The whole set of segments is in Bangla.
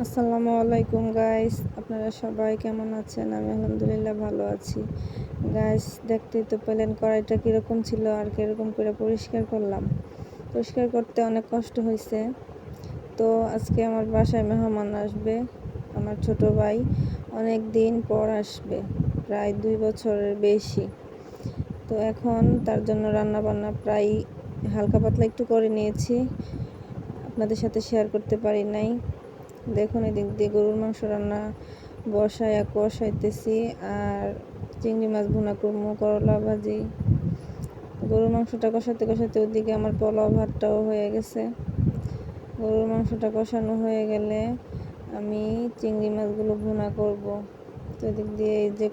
আসসালামু আলাইকুম গাইস, আপনারা সবাই কেমন আছেন? আমি আলহামদুলিল্লাহ ভালো আছি। গাইস, দেখতেই তো পেলেন কড়াইটা কীরকম ছিল আর কীরকম করে পরিষ্কার করলাম। পরিষ্কার করতে অনেক কষ্ট হয়েছে। তো আজকে আমার বাসায় মেহমান আসবে, আমার ছোট ভাই। অনেক দিন পর আসবে, প্রায় 2 বছরের বেশি। তো এখন তার জন্য রান্না বান্না প্রায় হালকা পাতলা একটু করে নিয়েছি, আপনাদের সাথে শেয়ার করতে পারি নাই। দেখুন, এদিক দিয়ে গরুর মাংস রান্না কষাইতেছি, আর চিংড়ি মাছ ভুনা করবো, করলা ভাজি। গরুর মাংসটা কষাতে কষাতে ওদিকে আমার পোলাও ভাতটাও হয়ে গেছে। গরুর মাংসটা কষানো হয়ে গেলে আমি চিংড়ি মাছগুলো ভুনা করব। তো এদিক দিয়ে এই যে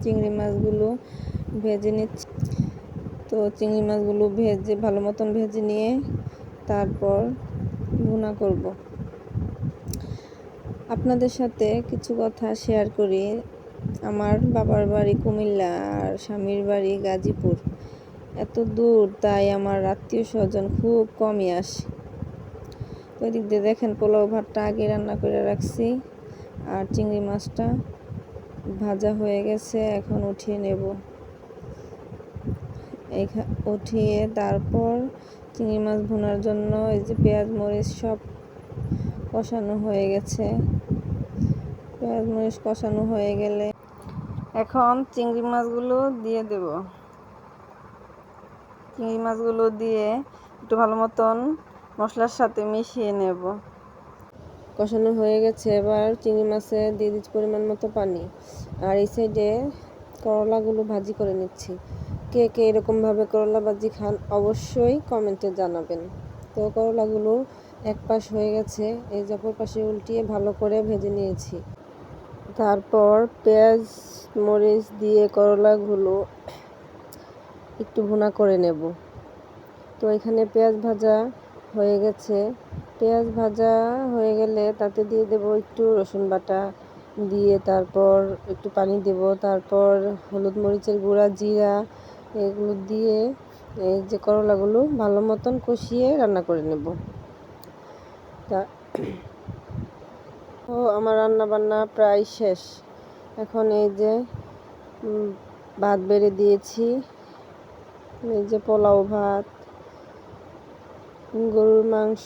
চিংড়ি মাছগুলো ভেজে নিচ্ছি। তো চিংড়ি মাছগুলো ভেজে ভালো মতন ভেজে নিয়ে তারপর ভুনা করব। আপনাদের সাথে কিছু কথা শেয়ার করি। আমার বাবার বাড়ি কুমিল্লা আর স্বামীর বাড়ি গাজীপুর। এত দূর, তাই আমার আত্মীয় স্বজন খুব কমই আসে। তো এদিক দিয়ে দেখেন, পোলাও ভাতটা আগে রান্না করে রাখছি, আর চিংড়ি মাছটা ভাজা হয়ে গেছে, এখন উঠিয়ে নেব। উঠিয়ে তারপর চিংড়ি মাছ ভুনার জন্য এই যে পেঁয়াজ মরিচ সব কষানো হয়ে গেছে। পেঁয়াজ মরিচ কষানো হয়ে গেলে এখন চিংড়ি মাছগুলো দিয়ে দেব। চিংড়ি মাছগুলো দিয়ে একটু ভালো মতন মশলার সাথে মিশিয়ে নেব। কষানো হয়ে গেছে, এবার চিংড়ি মাছে দিয়ে দিচ্ছি পরিমাণ মতো পানি। আর এই সাইডে করলাগুলো ভাজি করে নিচ্ছি। কে কে এরকমভাবে করলা ভাজি খান অবশ্যই কমেন্টে জানাবেন। তো করলাগুলো এক পাশ হয়ে গেছে, এই যে অপর পাশে উল্টিয়ে ভালো করে ভেজে নিয়েছি। তারপর পেঁয়াজ মরিচ দিয়ে করলাগুলো একটু ভুনা করে নেব। তো এখানে পেঁয়াজ ভাজা হয়ে গেছে। পেঁয়াজ ভাজা হয়ে গেলে তাতে দিয়ে দেব একটু রসুন বাটা, দিয়ে তারপর একটু পানি দেব, তারপর হলুদ মরিচের গুঁড়া, জিরা, এগুলো দিয়ে এই যে করলাগুলো ভালো মতন কষিয়ে রান্না করে নেব। তা তো আমার রান্না বান্না প্রায় শেষ। এখন এই যে ভাত বেড়ে দিয়েছি, এই যে পোলাও ভাত, গরুর মাংস,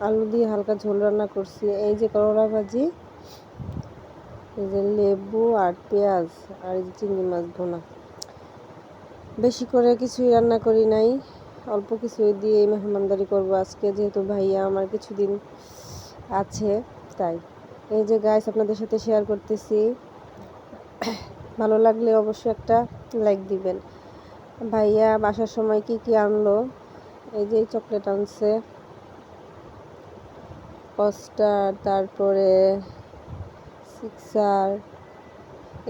আলু দিয়ে হালকা ঝোল রান্না করছি, এই যে করলা ভাজি, এই যে লেবু আর পেঁয়াজ, আর এই যে চিংড়ি মাছ ভুনা। বেশি করে কিছুই রান্না করি নাই, অল্প কিছুই দিয়ে মেহমানদারি করবো আজকে, যেহেতু ভাইয়া আমার কিছুদিন আছে তাই। এই যে গাইস, আপনাদের সাথে শেয়ার করতেছি। ভালো লাগলে অবশ্যই একটা লাইক দিবেন। ভাইয়া বাসার সময় কি কি আনলো, এই যে চকলেট আনছে, কস্টার্ড, তারপরে সিক্সার,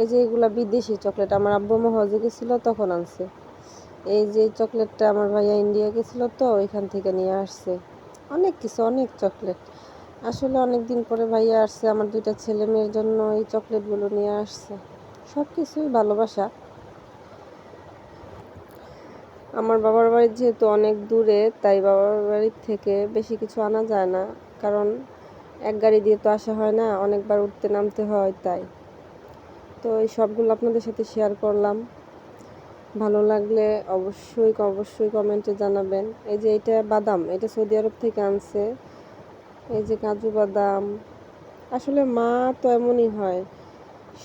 এই যে এগুলা বিদেশি চকলেট, আমার আব্বু হজে গেছিলো তখন আনছে। এই যে চকলেটটা আমার ভাইয়া ইন্ডিয়া গেছিলো তো ওইখান থেকে নিয়ে আসছে। অনেক কিছু, অনেক চকলেট। আসলে অনেক দিন পরে ভাইয়া আসছে, আমার 2টা ছেলে মেয়ের জন্য এই চকলেটগুলো নিয়ে আসছে। সব কিছুই ভালোবাসা। আমার বাবার বাড়ি যেহেতু অনেক দূরে, তাই বাবার বাড়ির থেকে বেশি কিছু আনা যায় না, কারণ এক গাড়ি দিয়ে তো আসা হয় না, অনেকবার উঠতে নামতে হয় তাই। তো এই সবগুলো আপনাদের সাথে শেয়ার করলাম। ভালো লাগলে অবশ্যই কমেন্টে জানাবেন। এই যে এটা বাদাম, এটা সৌদি আরব থেকে আনছে। এই যে কাজু বাদাম। আসলে মা তো এমনই হয়,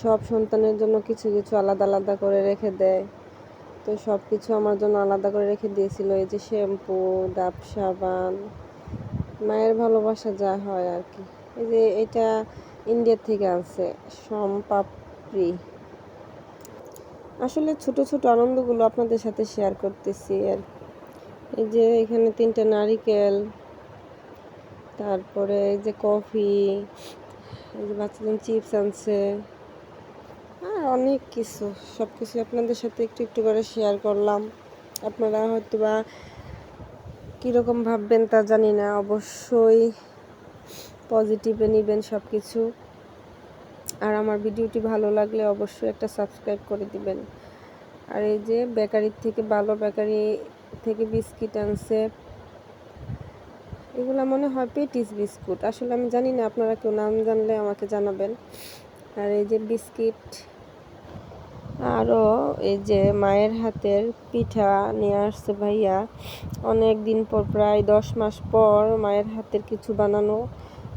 সব সন্তানের জন্য কিছু কিছু আলাদা আলাদা করে রেখে দেয়। তো সব কিছু আমার জন্য আলাদা করে রেখে দিয়েছিল। এই যে শ্যাম্পু, ডাব সাবান, মায়ের ভালোবাসা যা হয় আর কি। এই যে এটা ইন্ডিয়া থেকে আনছে, সম্পাপড়ি। আসলে ছোট ছোট আনন্দগুলো আপনাদের সাথে শেয়ার করতেছি আর। এই যে এখানে 3টা নারিকেল, তারপরে এই যে কফি, এই যে বাচ্চাদের চিপস আনছে, আর অনেক কিছু। সব কিছু আপনাদের সাথে একটু একটু করে শেয়ার করলাম। আপনারা হয়তো বা কীরকম ভাববেন তা জানি না, অবশ্যই পজিটিভে নেবেন সব কিছু। আর আমার ভিডিওটি ভালো লাগলে অবশ্যই একটা সাবস্ক্রাইব করে দিবেন। আর এই যে বেকারি থেকে, ভালো বেকারি থেকে বিস্কিট আনছে, এগুলো মনে হয় পেটিস বিস্কুট, আসলে আমি জানি না, আপনারা কেউ নাম জানলে আমাকে জানাবেন। আর এই যে বিস্কিট, আরও এই যে মায়ের হাতের পিঠা নিয়ে আসছে ভাইয়া। অনেক দিন পর, প্রায় 10 মাস পর মায়ের হাতের কিছু বানানো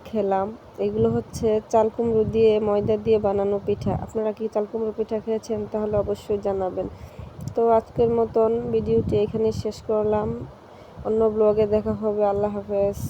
খেলাম। এগুলো হচ্ছে চাল কুমড়ো দিয়ে, ময়দা দিয়ে বানানো পিঠা। আপনারা কি চাল কুমড়ো পিঠা খেয়েছেন? তাহলে অবশ্যই জানাবেন। তো আজকের মতন ভিডিওটি এখানে শেষ করলাম। অন্য ব্লগে দেখা হবে। আল্লাহ হাফেজ।